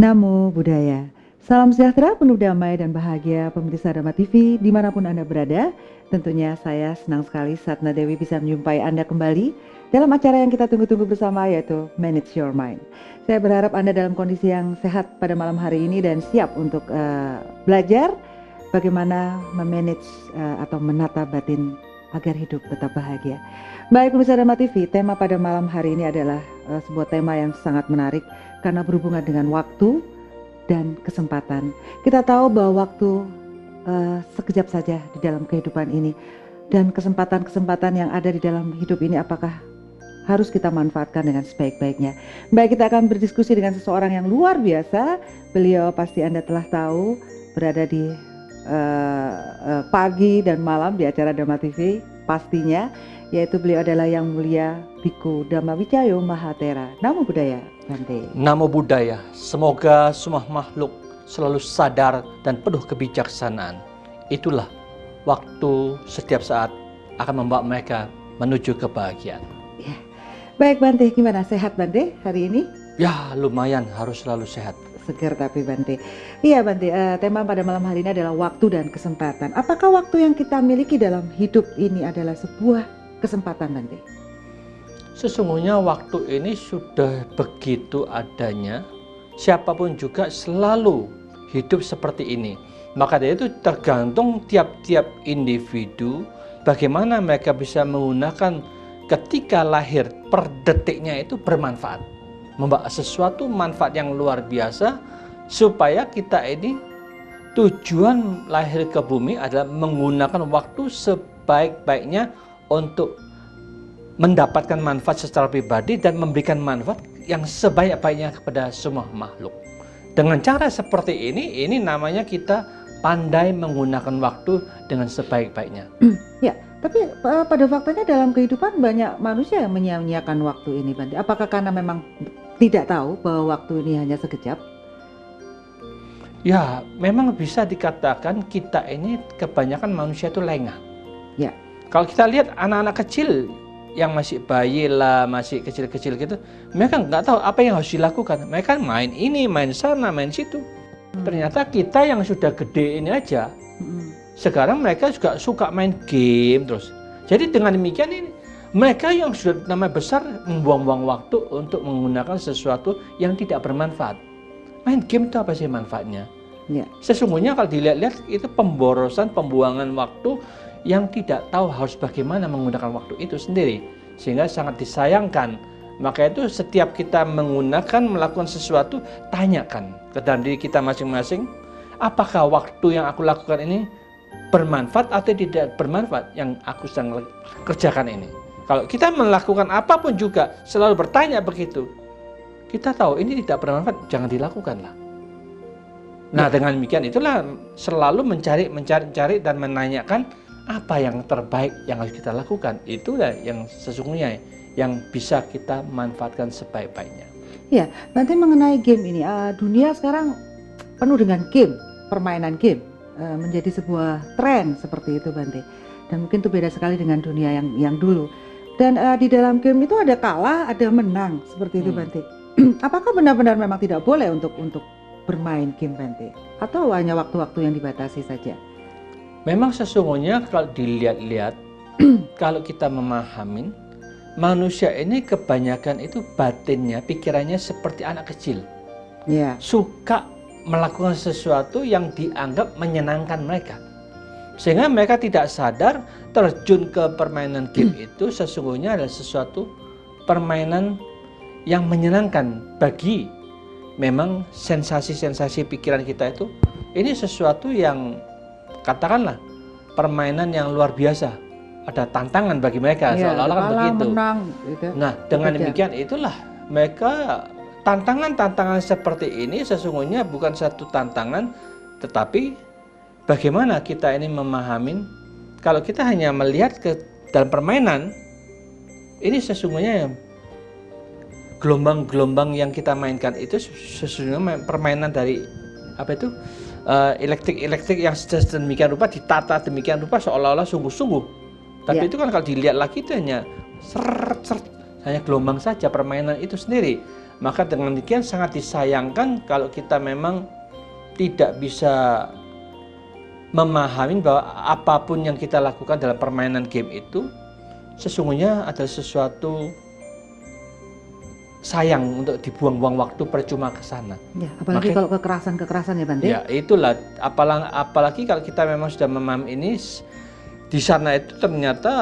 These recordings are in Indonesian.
Namo Buddhaya. Salam sejahtera, penuh damai dan bahagia pemirsa Dharma TV dimanapun Anda berada. Tentunya saya senang sekali Satna Dewi bisa menjumpai Anda kembali dalam acara yang kita tunggu-tunggu bersama, yaitu Manage Your Mind. Saya berharap Anda dalam kondisi yang sehat pada malam hari ini dan siap untuk belajar bagaimana memanage atau menata batin agar hidup tetap bahagia. Baik pemirsa Dharma TV, tema pada malam hari ini adalah sebuah tema yang sangat menarik karena berhubungan dengan waktu dan kesempatan. Kita tahu bahwa waktu sekejap saja di dalam kehidupan ini, dan kesempatan-kesempatan yang ada di dalam hidup ini apakah harus kita manfaatkan dengan sebaik-baiknya. Baik, kita akan berdiskusi dengan seseorang yang luar biasa. Beliau pasti Anda telah tahu, berada di pagi dan malam di acara Dharma TV pastinya, yaitu beliau adalah Yang Mulia Bhikkhu Dhamma Wijaya Mahatera. Namo Buddhaya, Bante. Namo Buddhaya. Semoga semua makhluk selalu sadar dan penuh kebijaksanaan. Itulah waktu setiap saat akan membawa mereka menuju kebahagiaan. Ya. Baik Bante, gimana, sehat Bante hari ini? Ya lumayan, harus selalu sehat. Segar tapi Bante. Iya Bante, tema pada malam hari ini adalah waktu dan kesempatan. Apakah waktu yang kita miliki dalam hidup ini adalah sebuah kesempatan Bante? Sesungguhnya waktu ini sudah begitu adanya. Siapapun juga selalu hidup seperti ini. Maka dari itu tergantung tiap-tiap individu bagaimana mereka bisa menggunakan ketika lahir per detiknya itu bermanfaat. Membawa sesuatu manfaat yang luar biasa supaya kita ini tujuan lahir ke bumi adalah menggunakan waktu sebaik-baiknya untuk mendapatkan manfaat secara pribadi dan memberikan manfaat yang sebaik-baiknya kepada semua makhluk. Dengan cara seperti ini namanya kita pandai menggunakan waktu dengan sebaik-baiknya. Ya, tapi pada faktanya dalam kehidupan banyak manusia yang menyia-nyiakan waktu ini Bante. Apakah karena memang tidak tahu bahwa waktu ini hanya sekejap? Ya, memang bisa dikatakan kita ini kebanyakan manusia itu lengah. Ya. Kalau kita lihat anak-anak kecil yang masih bayi lah, masih kecil-kecil gitu, mereka nggak tahu apa yang harus dilakukan. Mereka main ini, main sana, main situ. Ternyata kita yang sudah gede ini aja, sekarang mereka juga suka main game terus. Jadi dengan demikian ini, mereka yang sudah namanya besar membuang-buang waktu untuk menggunakan sesuatu yang tidak bermanfaat. Main game itu apa sih manfaatnya? Ya. Sesungguhnya kalau dilihat-lihat itu pemborosan, pembuangan waktu yang tidak tahu harus bagaimana menggunakan waktu itu sendiri. Sehingga sangat disayangkan. Maka itu setiap kita melakukan sesuatu, tanyakan ke dalam diri kita masing-masing, apakah waktu yang aku lakukan ini bermanfaat atau tidak bermanfaat yang aku sedang kerjakan ini. Kalau kita melakukan apapun juga selalu bertanya begitu, kita tahu ini tidak bermanfaat, jangan dilakukanlah. Nah dengan demikian itulah selalu mencari dan menanyakan apa yang terbaik yang harus kita lakukan. Itulah yang sesungguhnya yang bisa kita manfaatkan sebaik-baiknya. Ya, nanti mengenai game ini, dunia sekarang penuh dengan game, permainan game menjadi sebuah tren seperti itu Bante. Dan mungkin itu beda sekali dengan dunia yang dulu. Dan di dalam game itu ada kalah, ada menang seperti itu Bante. Apakah benar-benar memang tidak boleh untuk bermain game Bante? Atau hanya waktu-waktu yang dibatasi saja? Memang sesungguhnya kalau dilihat-lihat, kalau kita memahami, manusia ini kebanyakan itu batinnya, pikirannya seperti anak kecil. Yeah. Suka melakukan sesuatu yang dianggap menyenangkan mereka. Sehingga mereka tidak sadar terjun ke permainan game itu sesungguhnya adalah sesuatu permainan yang menyenangkan bagi memang sensasi-sensasi pikiran kita itu. Ini sesuatu yang katakanlah permainan yang luar biasa, ada tantangan bagi mereka, seolah-olah kan begitu. Menang, gitu. Nah dengan demikian itulah mereka tantangan-tantangan seperti ini sesungguhnya bukan satu tantangan, tetapi bagaimana kita ini memahami kalau kita hanya melihat ke dalam permainan ini sesungguhnya gelombang-gelombang yang kita mainkan itu sesungguhnya permainan dari apa itu elektrik yang sedemikian rupa ditata demikian rupa seolah-olah sungguh-sungguh. Tapi itu kan kalau dilihat lagi itu hanya hanya gelombang saja permainan itu sendiri. Maka dengan demikian sangat disayangkan kalau kita memang tidak bisa memahami bahwa apapun yang kita lakukan dalam permainan game itu sesungguhnya adalah sesuatu sayang untuk dibuang-buang waktu percuma ke sana. Ya, apalagi kalau kekerasan ya Bante. Ya, itulah apalagi kalau kita memang sudah memahami ini, di sana itu ternyata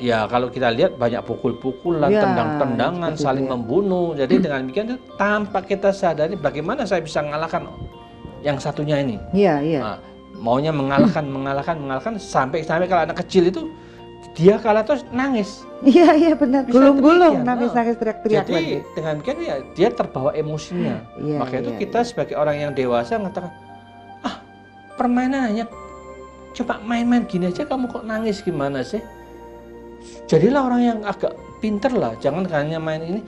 ya kalau kita lihat banyak pukul-pukulan, Ya, tendang-tendangan, seperti saling itu ya. membunuh. Jadi dengan demikian itu tanpa kita sadari bagaimana saya bisa mengalahkan yang satunya ini. Iya, iya. Nah, maunya mengalahkan sampai kalau anak kecil itu dia kalah terus nangis. Iya, iya benar. Bisa Gulung-gulung, demikian, nangis-nangis, teriak-teriak. Jadi Bante. dengan demikian ya dia terbawa emosinya. Iya, Maka itu iya, kita sebagai orang yang dewasa mengatakan, ah permainan hanya coba main-main gini aja kamu kok nangis gimana sih? Jadilah orang yang agak pinter lah, jangan hanya main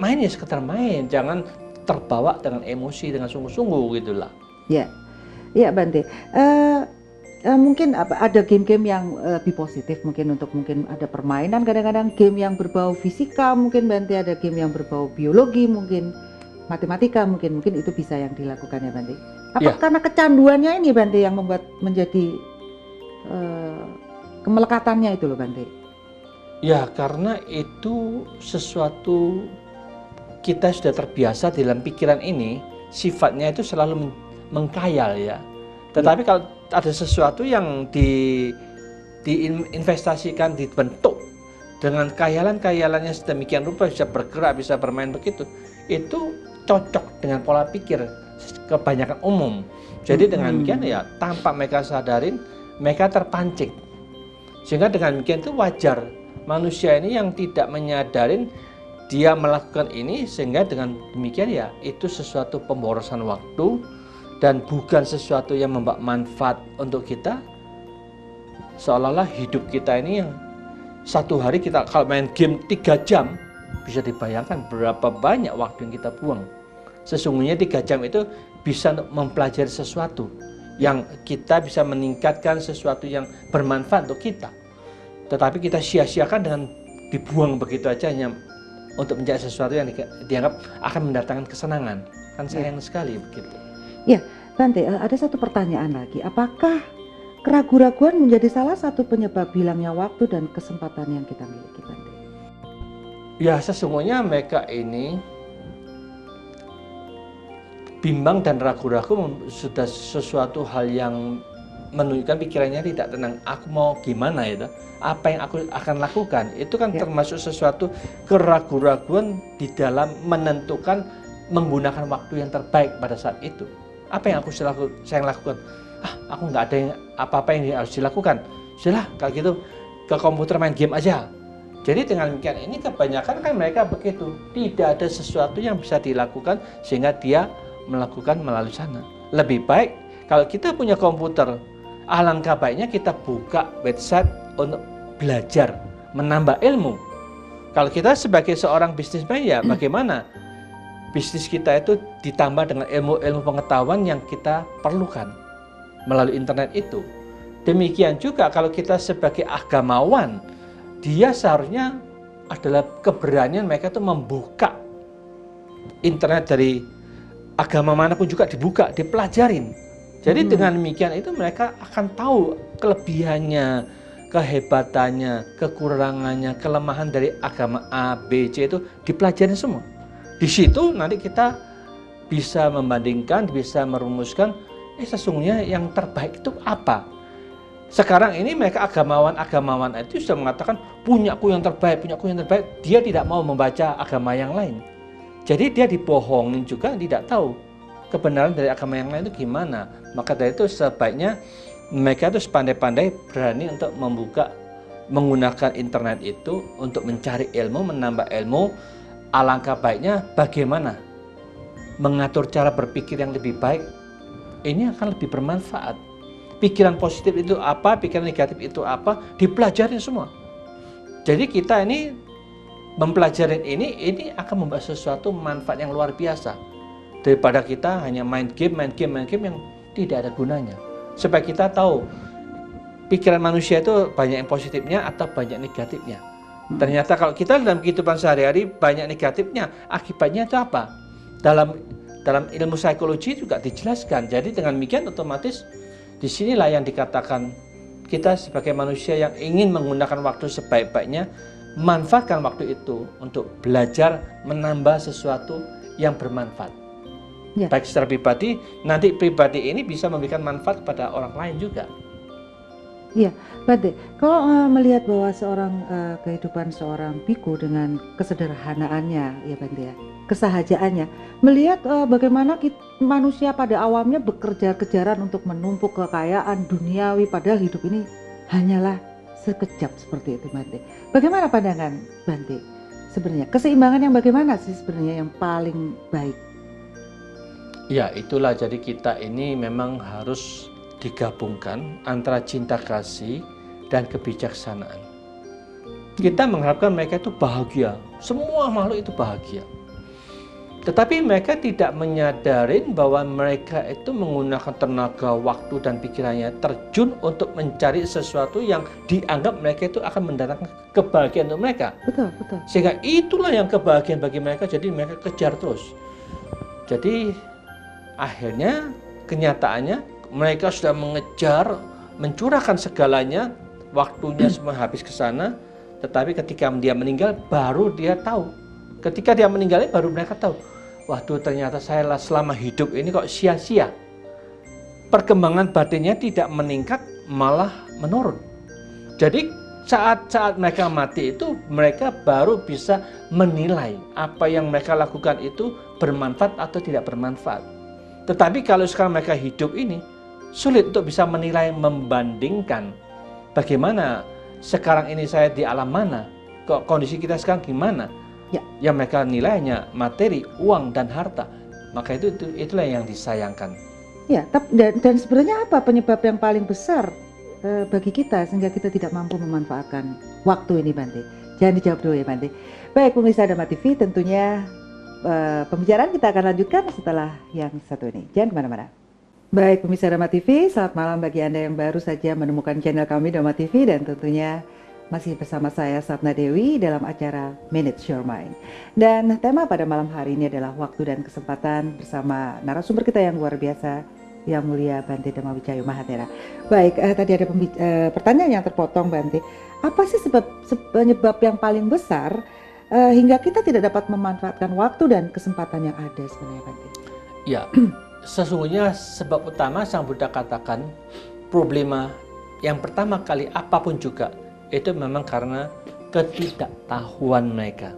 ya sekedar main, jangan terbawa dengan emosi dengan sungguh-sungguh gitulah. Ya, iya Bante. Mungkin ada game-game yang lebih positif, mungkin ada permainan, kadang-kadang game yang berbau fisika, mungkin Bante ada game yang berbau biologi, mungkin matematika, mungkin itu bisa yang dilakukan ya Bante. Apa Ya. karena kecanduannya ini Bante yang membuat menjadi kemelekatannya itu loh Bante? Ya karena itu sesuatu kita sudah terbiasa dalam pikiran ini, sifatnya itu selalu mengkhayal ya. Tetapi kalau ada sesuatu yang diinvestasikan, dibentuk dengan khayalan-khayalannya sedemikian rupa, bisa bergerak, bisa bermain begitu, itu cocok dengan pola pikir kebanyakan umum. Jadi dengan demikian ya tanpa mereka sadarin, mereka terpancing. Sehingga dengan demikian itu wajar manusia ini yang tidak menyadarin dia melakukan ini, sehingga dengan demikian ya itu sesuatu pemborosan waktu dan bukan sesuatu yang membawa manfaat untuk kita. Seolah-olah hidup kita ini yang satu hari kita kalau main game 3 jam, bisa dibayangkan berapa banyak waktu yang kita buang. Sesungguhnya 3 jam itu bisa mempelajari sesuatu yang kita bisa meningkatkan sesuatu yang bermanfaat untuk kita. Tetapi kita sia-siakan dengan dibuang begitu aja hanya untuk mencari sesuatu yang dianggap akan mendatangkan kesenangan. Kan sayang sekali begitu. Ya, Bante, ada satu pertanyaan lagi. Apakah keraguan-raguan menjadi salah satu penyebab hilangnya waktu dan kesempatan yang kita miliki, Bante? Ya, sesungguhnya mereka ini bimbang dan ragu-ragu sudah sesuatu hal yang menunjukkan pikirannya tidak tenang. Aku mau gimana itu? Apa yang aku akan lakukan? Itu kan termasuk sesuatu keraguan-raguan di dalam menentukan menggunakan waktu yang terbaik pada saat itu. Apa yang saya lakukan? Aku nggak ada yang apa-apa yang harus dilakukan. Sudah, kalau gitu ke komputer main game aja. Jadi dengan demikian ini kebanyakan kan mereka begitu. Tidak ada sesuatu yang bisa dilakukan sehingga dia melakukan melalui sana. Lebih baik kalau kita punya komputer, alangkah baiknya kita buka website untuk belajar, menambah ilmu. Kalau kita sebagai seorang bisnismen ya bagaimana? Bisnis kita itu ditambah dengan ilmu-ilmu pengetahuan yang kita perlukan melalui internet itu. Demikian juga kalau kita sebagai agamawan, dia seharusnya adalah keberanian mereka itu membuka internet dari agama manapun juga dibuka, dipelajarin. Jadi dengan demikian itu mereka akan tahu kelebihannya, kehebatannya, kekurangannya, kelemahan dari agama A, B, C itu dipelajarin semua. Di situ nanti kita bisa membandingkan, bisa merumuskan sesungguhnya yang terbaik itu apa. Sekarang ini mereka agamawan itu sudah mengatakan punyaku yang terbaik, dia tidak mau membaca agama yang lain. Jadi dia dibohongin juga, tidak tahu kebenaran dari agama yang lain itu gimana. Maka dari itu sebaiknya mereka itu sepandai-pandai berani untuk menggunakan internet itu untuk mencari ilmu, menambah ilmu. Alangkah baiknya bagaimana mengatur cara berpikir yang lebih baik. Ini akan lebih bermanfaat. Pikiran positif itu apa, pikiran negatif itu apa, dipelajarin semua. Jadi kita ini mempelajari ini akan membawa sesuatu manfaat yang luar biasa daripada kita hanya main game yang tidak ada gunanya. Supaya kita tahu pikiran manusia itu banyak yang positifnya atau banyak negatifnya. Ternyata kalau kita dalam kehidupan sehari-hari banyak negatifnya, akibatnya itu apa? Dalam ilmu psikologi juga dijelaskan. Jadi dengan demikian otomatis disinilah yang dikatakan kita sebagai manusia yang ingin menggunakan waktu sebaik-baiknya, manfaatkan waktu itu untuk belajar menambah sesuatu yang bermanfaat. Ya. Baik secara pribadi, nanti pribadi ini bisa memberikan manfaat kepada orang lain juga. Iya, Bante, kalau melihat bahwa kehidupan seorang biku dengan kesederhanaannya, ya Bante ya, kesahajaannya, melihat bagaimana manusia pada awamnya bekerja-kejaran untuk menumpuk kekayaan duniawi, padahal hidup ini hanyalah sekejap seperti itu, Bante. Bagaimana pandangan Bante? Sebenarnya keseimbangan yang bagaimana sih sebenarnya yang paling baik? Ya, itulah jadi kita ini memang harus digabungkan antara cinta kasih dan kebijaksanaan. Kita mengharapkan mereka itu bahagia, semua makhluk itu bahagia. Tetapi mereka tidak menyadari bahwa mereka itu menggunakan tenaga, waktu dan pikirannya terjun untuk mencari sesuatu yang dianggap mereka itu akan mendatangkan kebahagiaan untuk mereka. Betul, betul. Sehingga itulah yang kebahagiaan bagi mereka, jadi mereka kejar terus. Jadi akhirnya kenyataannya mereka sudah mengejar, mencurahkan segalanya, waktunya semua habis ke sana, tetapi ketika dia meninggal baru dia tahu. Ketika dia meninggal baru mereka tahu, waduh ternyata saya selama hidup ini kok sia-sia. Perkembangan batinnya tidak meningkat, malah menurun. Jadi saat-saat mereka mati itu mereka baru bisa menilai apa yang mereka lakukan itu bermanfaat atau tidak bermanfaat. Tetapi kalau sekarang mereka hidup ini, sulit untuk bisa menilai, membandingkan bagaimana sekarang ini saya di alam mana, kok kondisi kita sekarang gimana. Ya. Yang mereka nilainya materi, uang, dan harta. Maka itulah yang disayangkan. Ya, dan sebenarnya apa penyebab yang paling besar bagi kita sehingga kita tidak mampu memanfaatkan waktu ini, Bante? Jangan dijawab dulu ya, Bante. Baik, pemirsa Dharma TV, tentunya pembicaraan kita akan lanjutkan setelah yang satu ini. Jangan kemana-mana. Baik, pemirsa Dharma TV, selamat malam bagi Anda yang baru saja menemukan channel kami Dharma TV, dan tentunya masih bersama saya Satna Dewi dalam acara Manage Your Mind. Dan tema pada malam hari ini adalah waktu dan kesempatan bersama narasumber kita yang luar biasa, Yang Mulia Bante Dhamma Wijaya Mahathera. Baik, tadi ada pertanyaan yang terpotong, Bante. Apa sih penyebab yang paling besar hingga kita tidak dapat memanfaatkan waktu dan kesempatan yang ada sebenarnya, Bante? Ya, sesungguhnya sebab utama Sang Buddha katakan problema yang pertama kali apapun juga itu memang karena ketidaktahuan mereka.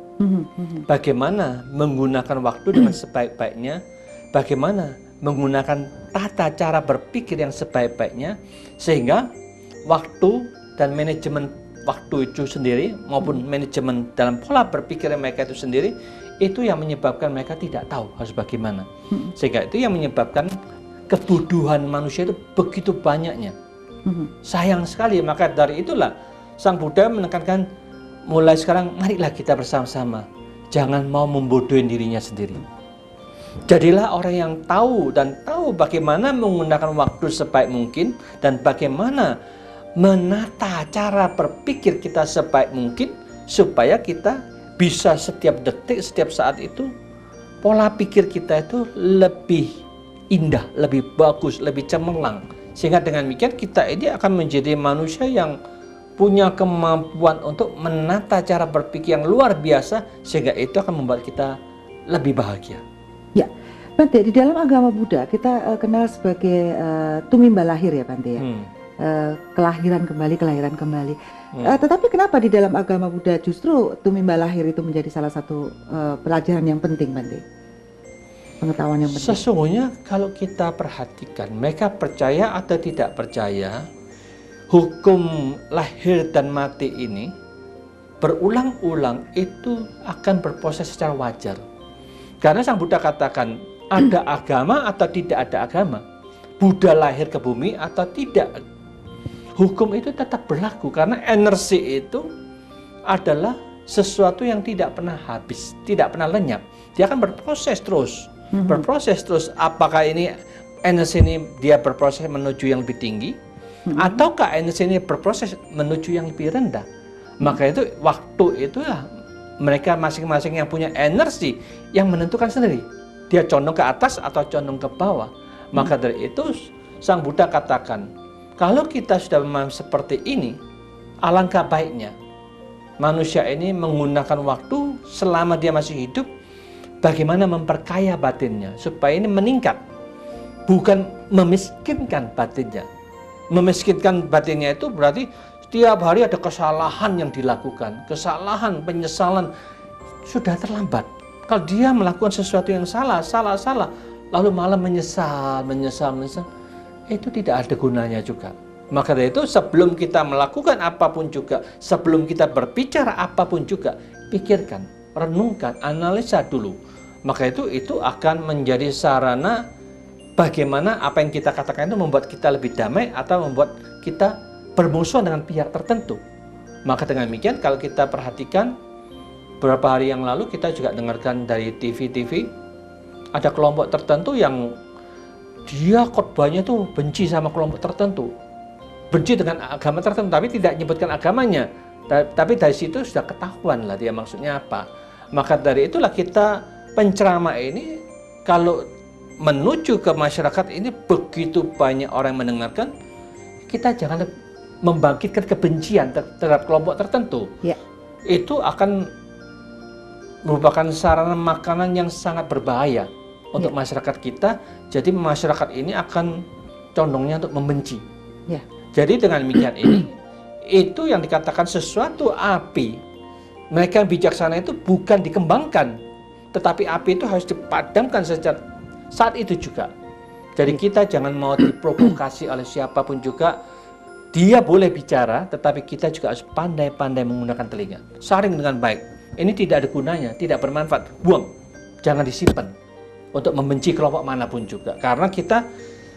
Bagaimana menggunakan waktu dengan sebaik-baiknya, bagaimana menggunakan tata cara berpikir yang sebaik-baiknya, sehingga waktu dan manajemen waktu itu sendiri maupun manajemen dalam pola berpikir mereka itu sendiri, itu yang menyebabkan mereka tidak tahu harus bagaimana. Sehingga itu yang menyebabkan kebodohan manusia itu begitu banyaknya. Sayang sekali, maka dari itulah Sang Buddha menekankan mulai sekarang marilah kita bersama-sama, jangan mau membodohin dirinya sendiri. Jadilah orang yang tahu dan tahu bagaimana menggunakan waktu sebaik mungkin dan bagaimana menata cara berpikir kita sebaik mungkin supaya kita bisa setiap detik, setiap saat itu pola pikir kita itu lebih indah, lebih bagus, lebih cemerlang. Sehingga dengan demikian kita ini akan menjadi manusia yang punya kemampuan untuk menata cara berpikir yang luar biasa, sehingga itu akan membuat kita lebih bahagia. Ya, Bante, di dalam agama Buddha kita kenal sebagai tumimba lahir ya, Bante ya. Kelahiran kembali. Tetapi kenapa di dalam agama Buddha justru tumimba lahir itu menjadi salah satu pelajaran yang penting, Bante? Pengetahuan yang penting. Sesungguhnya kalau kita perhatikan, mereka percaya atau tidak percaya, hukum lahir dan mati ini berulang-ulang itu akan berproses secara wajar. Karena Sang Buddha katakan ada agama atau tidak ada agama, Buddha lahir ke bumi atau tidak, hukum itu tetap berlaku karena energi itu adalah sesuatu yang tidak pernah habis, tidak pernah lenyap. Dia akan berproses terus, Apakah ini energi ini dia berproses menuju yang lebih tinggi, ataukah energi ini berproses menuju yang lebih rendah? Maka itu waktu itu ya mereka masing-masing yang punya energi yang menentukan sendiri. Dia condong ke atas atau condong ke bawah. Maka dari itu Sang Buddha katakan, kalau kita sudah memahami seperti ini, alangkah baiknya manusia ini menggunakan waktu selama dia masih hidup, bagaimana memperkaya batinnya supaya ini meningkat, bukan memiskinkan batinnya. Memiskinkan batinnya itu berarti setiap hari ada kesalahan yang dilakukan, kesalahan, penyesalan, sudah terlambat. Kalau dia melakukan sesuatu yang salah, lalu malah menyesal, itu tidak ada gunanya juga. Maka dari itu sebelum kita melakukan apapun juga, sebelum kita berbicara apapun juga, pikirkan, renungkan, analisa dulu. Maka itu akan menjadi sarana bagaimana apa yang kita katakan itu membuat kita lebih damai atau membuat kita bermusuhan dengan pihak tertentu. Maka dengan demikian kalau kita perhatikan beberapa hari yang lalu kita juga dengarkan dari TV ada kelompok tertentu yang dia khotbahnya tuh benci sama kelompok tertentu, benci dengan agama tertentu, tapi tidak menyebutkan agamanya. Tapi dari situ sudah ketahuan lah dia maksudnya apa. Maka dari itulah kita penceramah ini kalau menuju ke masyarakat ini begitu banyak orang yang mendengarkan, kita jangan membangkitkan kebencian terhadap kelompok tertentu. Ya. Itu akan merupakan sarana makanan yang sangat berbahaya untuk masyarakat kita. Jadi masyarakat ini akan condongnya untuk membenci. Ya. Jadi dengan demikian ini, itu yang dikatakan sesuatu api. Mereka yang bijaksana itu bukan dikembangkan, tetapi api itu harus dipadamkan sejak saat itu juga. Jadi kita jangan mau diprovokasi oleh siapapun juga. Dia boleh bicara, tetapi kita juga harus pandai-pandai menggunakan telinga. Saring dengan baik. Ini tidak ada gunanya, tidak bermanfaat. Buang, jangan disimpan untuk membenci kelompok manapun juga. Karena kita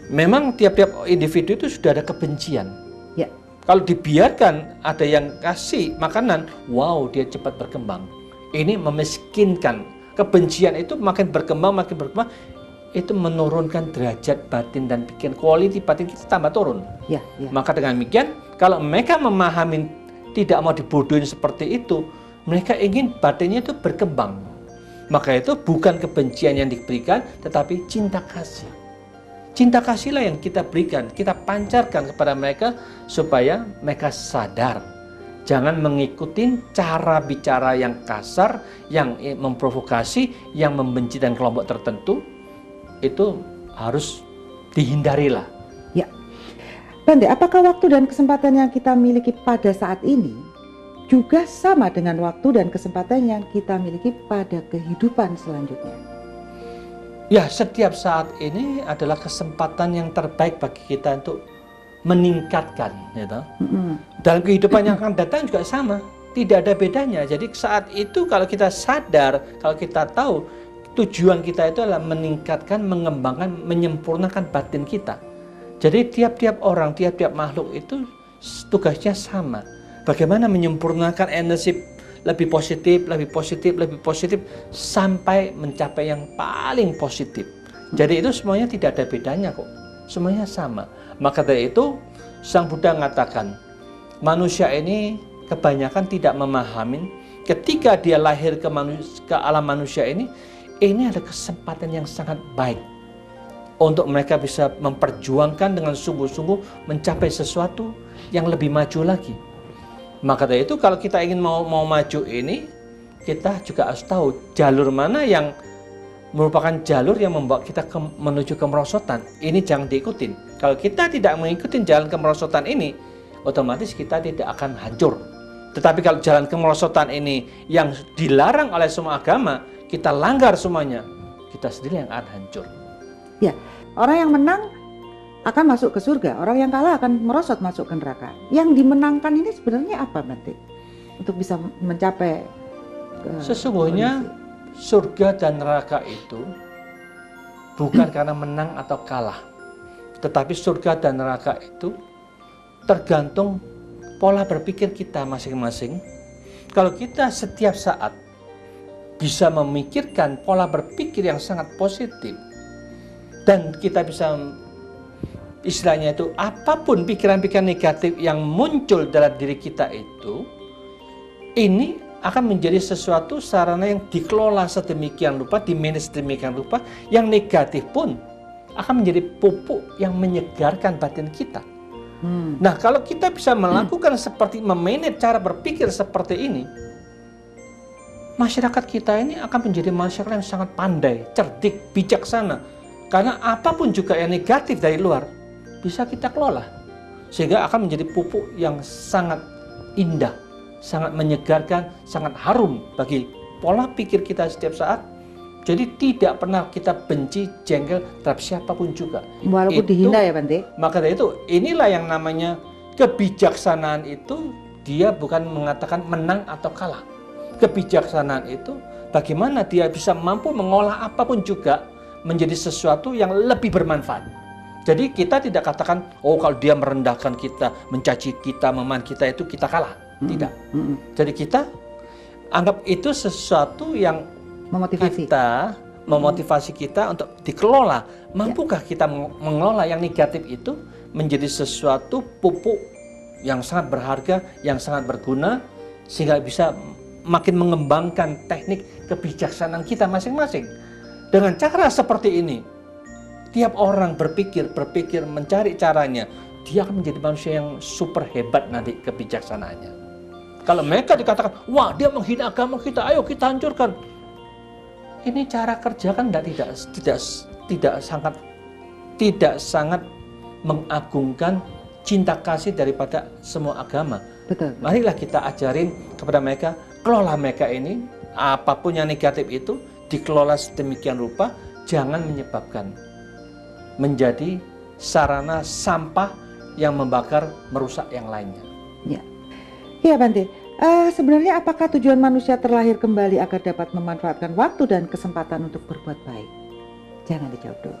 memang tiap-tiap individu itu sudah ada kebencian. Ya. Kalau dibiarkan ada yang kasih makanan, wow, dia cepat berkembang. Ini memiskinkan. Kebencian itu makin berkembang, itu menurunkan derajat batin dan pikiran, quality batin kita tambah turun. Ya. Maka dengan demikian, kalau mereka memahami tidak mau dibodohin seperti itu, mereka ingin batinnya itu berkembang. Maka itu bukan kebencian yang diberikan, tetapi cinta kasih. Cinta kasihlah yang kita berikan, kita pancarkan kepada mereka supaya mereka sadar. Jangan mengikuti cara bicara yang kasar, yang memprovokasi, yang membenci dan kelompok tertentu. Itu harus dihindarilah. Ya, Bante, apakah waktu dan kesempatan yang kita miliki pada saat ini juga sama dengan waktu dan kesempatan yang kita miliki pada kehidupan selanjutnya? Ya, setiap saat ini adalah kesempatan yang terbaik bagi kita untuk meningkatkan, gitu. Dalam kehidupan yang akan datang juga sama, tidak ada bedanya. Jadi saat itu kalau kita sadar, kalau kita tahu tujuan kita itu adalah meningkatkan, mengembangkan, menyempurnakan batin kita. Jadi tiap-tiap orang, tiap-tiap makhluk itu tugasnya sama. Bagaimana menyempurnakan energi lebih positif, sampai mencapai yang paling positif. Jadi itu semuanya tidak ada bedanya kok. Semuanya sama. Maka dari itu, Sang Buddha mengatakan, manusia ini kebanyakan tidak memahami ketika dia lahir ke alam manusia ini ada kesempatan yang sangat baik untuk mereka bisa memperjuangkan dengan sungguh-sungguh mencapai sesuatu yang lebih maju lagi. Maka dari itu kalau kita ingin mau maju ini, kita juga harus tahu jalur mana yang merupakan jalur yang membawa kita menuju kemerosotan. Ini jangan diikutin. Kalau kita tidak mengikuti jalan kemerosotan ini, otomatis kita tidak akan hancur. Tetapi kalau jalan kemerosotan ini yang dilarang oleh semua agama, kita langgar semuanya, kita sendiri yang akan hancur. Ya, orang yang menang akan masuk ke surga, orang yang kalah akan merosot masuk ke neraka. Yang dimenangkan ini sebenarnya apa, Bante? Untuk bisa mencapai sesungguhnya surga dan neraka itu bukan karena menang atau kalah, tetapi surga dan neraka itu tergantung pola berpikir kita masing-masing. Kalau kita setiap saat bisa memikirkan pola berpikir yang sangat positif, dan kita bisa istilahnya itu apapun pikiran-pikiran negatif yang muncul dalam diri kita itu, ini akan menjadi sesuatu sarana yang dikelola sedemikian rupa, dimanage sedemikian rupa, yang negatif pun akan menjadi pupuk yang menyegarkan batin kita. Nah, kalau kita bisa melakukan seperti memanage cara berpikir seperti ini, masyarakat kita ini akan menjadi masyarakat yang sangat pandai, cerdik, bijaksana. Karena apapun juga yang negatif dari luar bisa kita kelola, sehingga akan menjadi pupuk yang sangat indah, sangat menyegarkan, sangat harum bagi pola pikir kita setiap saat. Jadi tidak pernah kita benci, jengkel terhadap siapapun juga. Walaupun dihina ya Bante. Maka dari itu, inilah yang namanya kebijaksanaan itu, dia bukan mengatakan menang atau kalah. Kebijaksanaan itu bagaimana dia bisa mampu mengolah apapun juga menjadi sesuatu yang lebih bermanfaat. Jadi kita tidak katakan, oh kalau dia merendahkan kita, mencaci kita, memarahi kita, itu kita kalah. Tidak. Jadi kita anggap itu sesuatu yang memotivasi kita untuk dikelola. Mampukah kita mengelola yang negatif itu menjadi sesuatu pupuk yang sangat berharga, yang sangat berguna, sehingga bisa makin mengembangkan teknik kebijaksanaan kita masing-masing. Dengan cara seperti ini, tiap orang berpikir, mencari caranya, dia akan menjadi manusia yang super hebat nanti kebijaksanaannya. Kalau mereka dikatakan, wah dia menghina agama kita, ayo kita hancurkan. Ini cara kerja kan tidak sangat mengagungkan cinta kasih daripada semua agama. Betul. Marilah kita ajarin kepada mereka, kelola mereka ini, apapun yang negatif itu dikelola sedemikian rupa, jangan menyebabkan menjadi sarana sampah yang membakar, merusak yang lainnya. Ya, iya Bante. Sebenarnya apakah tujuan manusia terlahir kembali agar dapat memanfaatkan waktu dan kesempatan untuk berbuat baik? Jangan dijawab dulu.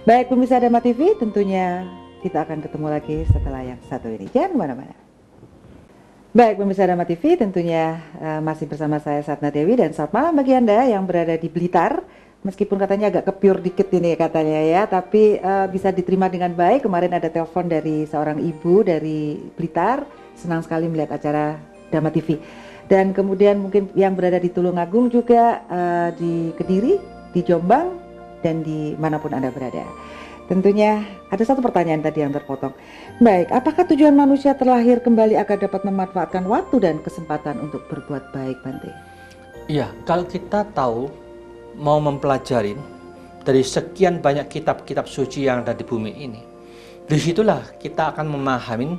Baik pemirsa Dharma TV, tentunya kita akan ketemu lagi setelah yang satu ini. Jangan kemana-mana. Baik pemirsa Dharma TV, tentunya masih bersama saya Satna Dewi, dan selamat malam bagi Anda yang berada di Blitar. Meskipun katanya agak kepiur dikit ini katanya ya, tapi bisa diterima dengan baik. Kemarin ada telepon dari seorang ibu dari Blitar, senang sekali melihat acara Dharma TV. Dan kemudian mungkin yang berada di Tulungagung juga, di Kediri, di Jombang, dan di manapun Anda berada. Tentunya ada satu pertanyaan tadi yang terpotong. Baik, apakah tujuan manusia terlahir kembali agar dapat memanfaatkan waktu dan kesempatan untuk berbuat baik, Bante? Iya, kalau kita tahu, mau mempelajari dari sekian banyak kitab-kitab suci yang ada di bumi ini, disitulah kita akan memahami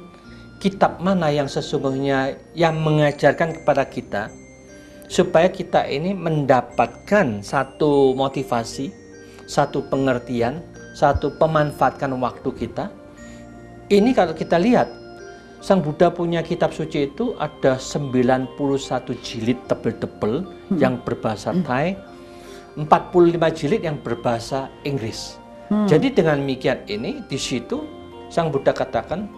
kitab mana yang sesungguhnya yang mengajarkan kepada kita supaya kita ini mendapatkan satu motivasi, satu pengertian, satu pemanfaatkan waktu kita. Ini kalau kita lihat, Sang Buddha punya kitab suci itu ada 91 jilid tebel-tebel yang berbahasa Thai, 45 jilid yang berbahasa Inggris. Jadi dengan demikian ini, di situ Sang Buddha katakan,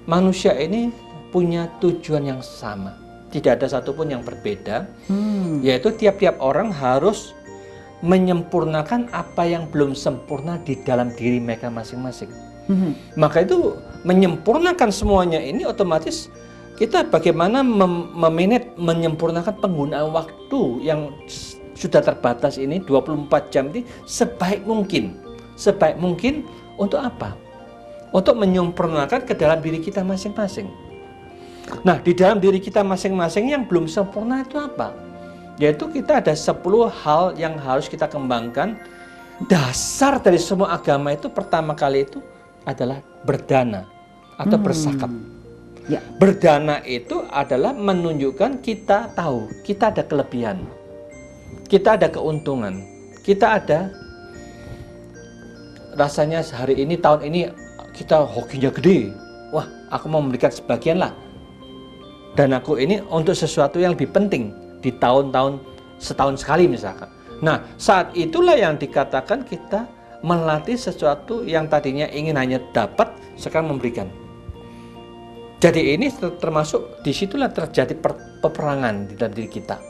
manusia ini punya tujuan yang sama, tidak ada satupun yang berbeda, yaitu tiap-tiap orang harus menyempurnakan apa yang belum sempurna di dalam diri mereka masing-masing. Maka itu menyempurnakan semuanya ini otomatis kita bagaimana menyempurnakan penggunaan waktu yang sudah terbatas ini 24 jam ini sebaik mungkin. Sebaik mungkin untuk apa? Untuk menyempurnakan ke dalam diri kita masing-masing. Nah, di dalam diri kita masing-masing yang belum sempurna itu apa? Yaitu kita ada 10 hal yang harus kita kembangkan. Dasar dari semua agama itu pertama kali itu adalah berdana atau berzakat. Ya. Berdana itu adalah menunjukkan kita tahu, kita ada kelebihan, kita ada keuntungan, kita ada rasanya sehari ini, tahun ini kita hokinya gede. Wah, aku mau memberikan sebagian lah. Dan aku ini untuk sesuatu yang lebih penting di tahun-tahun setahun sekali misalkan. Nah, saat itulah yang dikatakan kita melatih sesuatu yang tadinya ingin hanya dapat, sekarang memberikan. Jadi ini termasuk disitulah terjadi peperangan di dalam diri kita.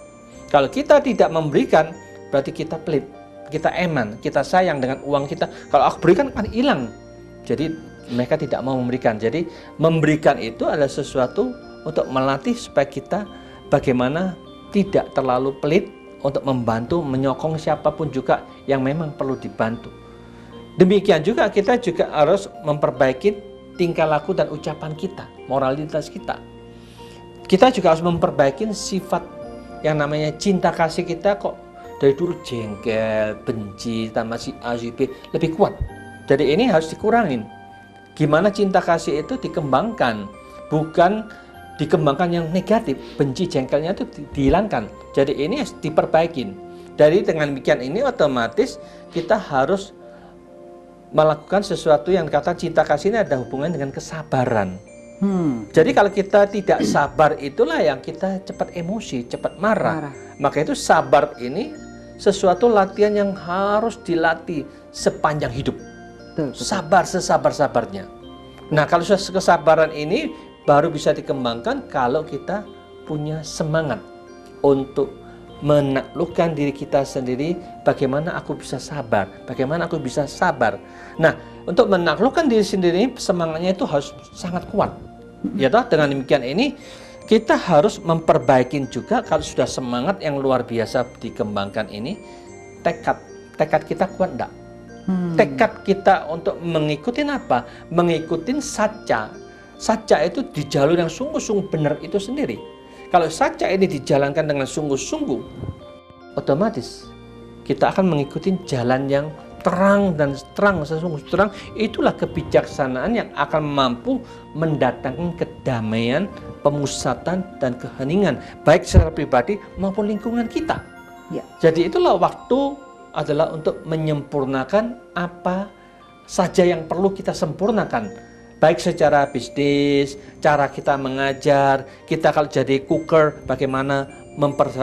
Kalau kita tidak memberikan, berarti kita pelit, kita eman, kita sayang dengan uang kita. Kalau aku berikan akan hilang. Jadi mereka tidak mau memberikan. Jadi memberikan itu adalah sesuatu untuk melatih supaya kita bagaimana tidak terlalu pelit untuk membantu, menyokong siapapun juga yang memang perlu dibantu. Demikian juga kita juga harus memperbaiki tingkah laku dan ucapan kita, moralitas kita. Kita juga harus memperbaiki sifat yang namanya cinta kasih kita kok dari dulu jengkel, benci, tambah si A, si B lebih kuat. Jadi ini harus dikurangin. Gimana cinta kasih itu dikembangkan, bukan dikembangkan yang negatif, benci jengkelnya itu dihilangkan. Jadi ini harus diperbaikin. Dari dengan demikian ini otomatis kita harus melakukan sesuatu yang kata cinta kasih ini ada hubungan dengan kesabaran. Jadi kalau kita tidak sabar itulah yang kita cepat emosi, cepat marah. Maka itu sabar ini sesuatu latihan yang harus dilatih sepanjang hidup. Sabar sesabar-sabarnya. Nah kalau kesabaran ini baru bisa dikembangkan kalau kita punya semangat untuk menaklukkan diri kita sendiri. Bagaimana aku bisa sabar? Bagaimana aku bisa sabar? Nah, untuk menaklukkan diri sendiri semangatnya itu harus sangat kuat. Ya toh, dengan demikian ini kita harus memperbaiki juga kalau sudah semangat yang luar biasa dikembangkan ini, tekad kita kuat enggak? Tekad kita untuk mengikuti apa? Mengikuti saja. Saja itu di jalur yang sungguh-sungguh benar itu sendiri. Kalau saja ini dijalankan dengan sungguh-sungguh, otomatis kita akan mengikuti jalan yang terang dan terang, sesungguh terang. Itulah kebijaksanaan yang akan mampu mendatangkan kedamaian, pemusatan dan keheningan baik secara pribadi maupun lingkungan kita. Ya. Jadi itulah waktu adalah untuk menyempurnakan apa saja yang perlu kita sempurnakan, baik secara bisnis, cara kita mengajar, kita kalau jadi cooker bagaimana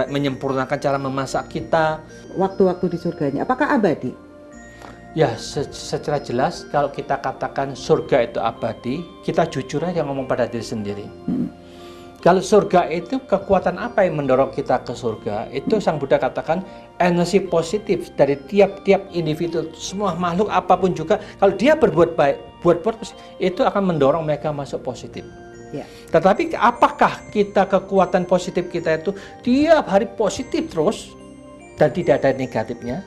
menyempurnakan cara memasak kita. Waktu-waktu di surganya apakah abadi? Ya, secara jelas kalau kita katakan surga itu abadi, kita jujur aja ngomong pada diri sendiri. Kalau surga itu kekuatan apa yang mendorong kita ke surga? Itu Sang Buddha katakan energi positif dari tiap-tiap individu, semua makhluk apapun juga. Kalau dia berbuat baik, buat itu akan mendorong mereka masuk positif. Ya. Tetapi apakah kita kekuatan positif kita itu tiap hari positif terus dan tidak ada negatifnya?